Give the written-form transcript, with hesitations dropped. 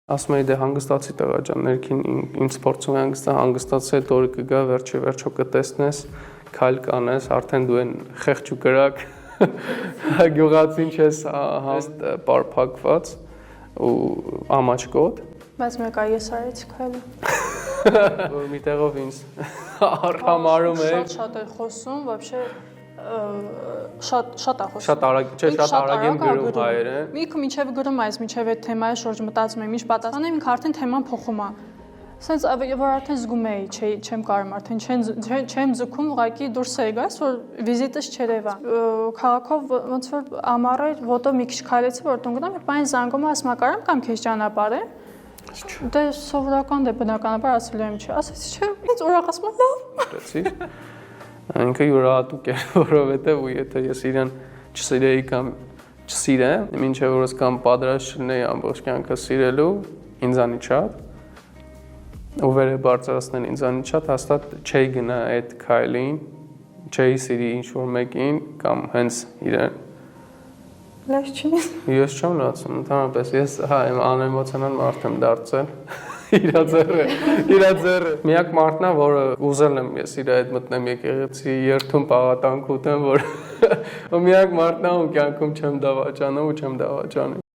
Ասում էի դե հանգստացի տղա ջան, ներքին ինձ փորձում է հանգստացի, հետ օրը կգա, վերջո կտեսնես, քայլ կանես, արդեն դու են խեղճ ու կրակ գյուղացին չես հաստ պարփակված ու ամաչկոտ։ Բայց մեկ այ ես արեցի քայլը։ Որ միտեղով ինձ արհամարում է։ Շատ է խոսում, вообще շատ է խոսում։ Շատ արագ, չէ, շատ արագ եմ գրում հայերը։ Միքը մինչև գրում այս, մինչև այդ թեմայի շուրջ մտածում եմ, ինչ պատասխանեմ, ինքը արդեն թեման փոխում է։ Սենց որ արդեն զգում էի, չեմ կարում արդեն չեմ ձգում, ուղղակի դուրս է գալիս, որ վիզիտս չերևա։ Քաղաքով ոնց որ ամառ էր, ոտով մի քիչ քայլեցի, որ տուն գնամ, բան զանգում ասում կարամ կամ քեզ ճանապարհեմ։ Դե սովորական դե բնականաբար ասել եմ չի, ասեցի չէ, ինձ ուրախ ասում եմ լավ։ Ինքը յուրահատուկ է, որովհետև ու եթե ես իրեն չսիրեի կամ չսիրեմ, մինչև որ կամ պատրաստ չլինեի ամբողջ կյանքը սիրելու, ինձանից շատ, ու վերը բարձրացնել ինձանից շատ, հաստատ չէի գնա այդ քայլին, չէի սիրի ինչ-որ մեկին կամ հենց իրեն։ Լավ չի։ Ես չեմ լացում, ընդհանրապես ես անեմոցիոնալ մարդ եմ դարձել։ Իրա ձեռը։ Միակ մարդն է, որը ուզել եմ ես իր հետ մտնեմ եկեղեցի, երթում պաղատանք ուտեմ, որ միակ մարդն է, ում կյանքում չեմ դավաճանում ու չեմ դավաճանում։